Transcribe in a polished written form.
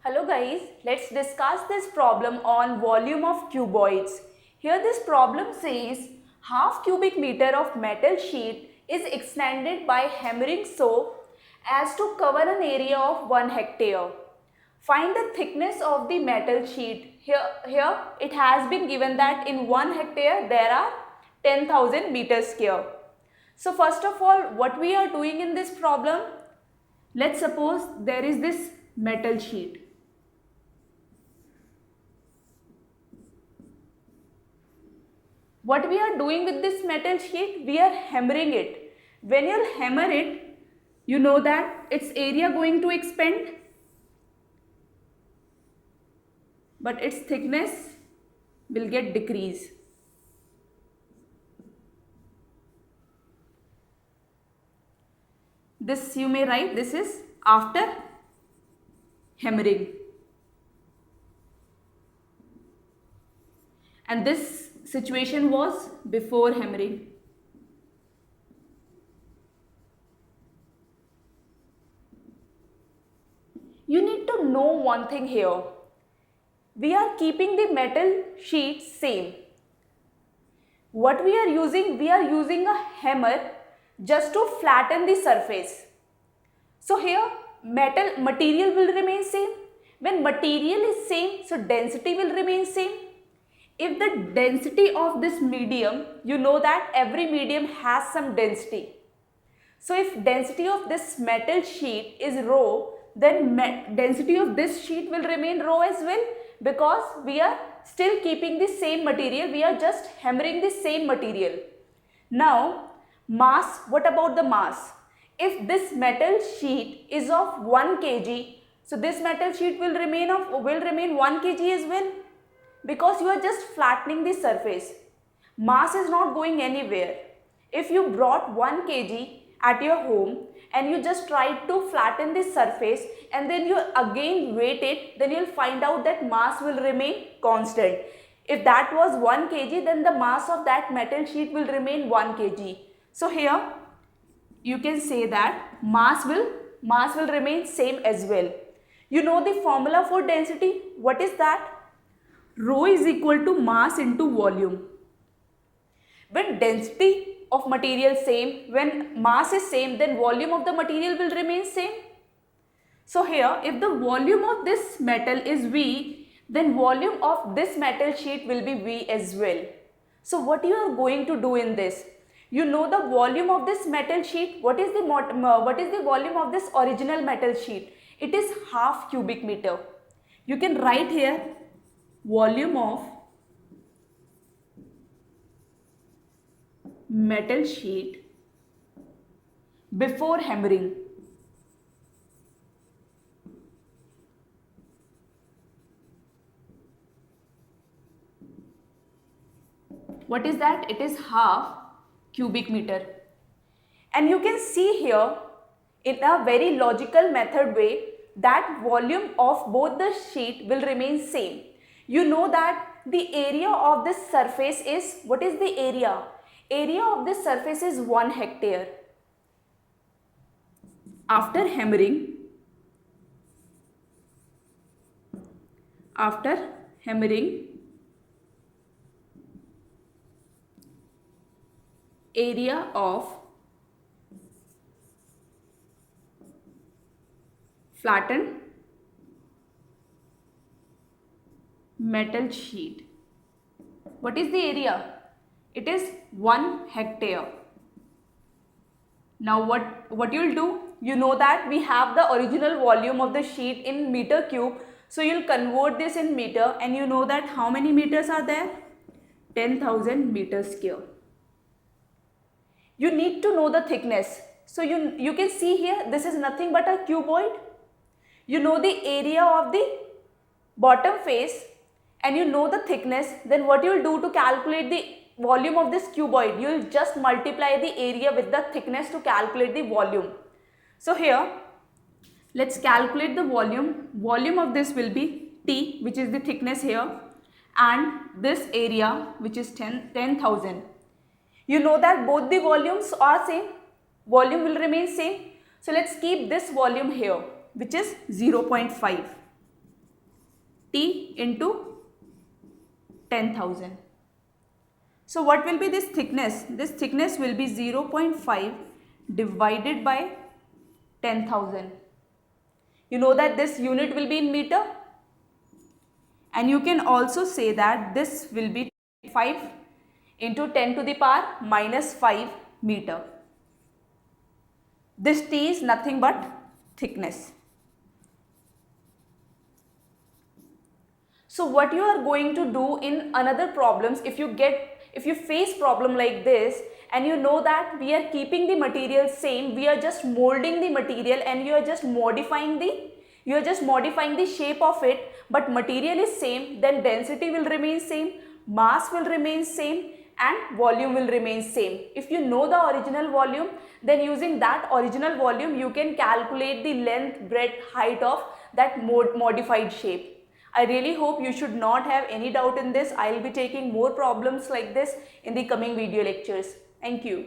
Hello guys, let's discuss this problem on volume of cuboids. Here this problem says half cubic meter of metal sheet is extended by hammering so as to cover an area of 1 hectare. Find the thickness of the metal sheet. Here it has been given that in 1 hectare there are 10,000 meters square. So first of all, what we are doing in this problem, let's suppose there is this metal sheet. What we are doing with this metal sheet, we are hammering it. When you hammer it, you know that its area going to expand, but its thickness will get decreased. This you may write, this is after hammering. And this situation was before hammering. You need to know one thing here. We are keeping the metal sheet same. What we are using a hammer just to flatten the surface. So here material will remain same. When material is same, so density will remain same. If the density of this medium, you know that every medium has some density. So if density of this metal sheet is rho, then density of this sheet will remain rho as well, because we are still keeping the same material, we are just hammering the same material. Now mass, what about the mass? If this metal sheet is of 1 kg, so this metal sheet will remain 1 kg as well, because you are just flattening the surface. Mass is not going anywhere. If you brought 1 kg at your home and you just tried to flatten the surface and then you again weight it, then you will find out that mass will remain constant. If that was 1 kg, then the mass of that metal sheet will remain 1 kg. So here you can say that mass will remain same as well. You know the formula for density. What is that? Rho is equal to mass into volume. When density of material same, when mass is same, then volume of the material will remain same. So here, if the volume of this metal is V, then volume of this metal sheet will be V as well. So what you are going to do in this? You know the volume of this metal sheet. What is the volume of this original metal sheet? It is half cubic meter. You can write here volume of metal sheet before hammering. What is that? It is half cubic meter. And you can see here in a very logical method way that volume of both the sheet will remain same. You know that the area of this surface is, what is the area? Area of this surface is 1 hectare. After hammering, area of flattened metal sheet. What is the area? It is 1 hectare. Now what you will do? You know that we have the original volume of the sheet in meter cube. So you will convert this in meter, and you know that how many meters are there? 10,000 meters square. You need to know the thickness. So you can see here, this is nothing but a cuboid. You know the area of the bottom face and you know the thickness. Then what you will do to calculate the volume of this cuboid? You will just multiply the area with the thickness to calculate the volume. So here, let's calculate the volume. Volume of this will be T, which is the thickness here, and this area, which is 10,000. You know that both the volumes are same. Volume will remain same. So let's keep this volume here, which is 0.5. T into 10,000. So what will be this thickness? This thickness will be 0.5 divided by 10,000. You know that this unit will be in meter, and you can also say that this will be 5 into 10 to the power minus 5 meter. This T is nothing but thickness. So what you are going to do in another problems, if you face problem like this and you know that we are keeping the material same, we are just molding the material and you are just modifying the shape of it, but material is same, then density will remain same, mass will remain same, and volume will remain same. If you know the original volume, then using that original volume you can calculate the length, breadth, height of that modified shape. I really hope you should not have any doubt in this. I will be taking more problems like this in the coming video lectures. Thank you.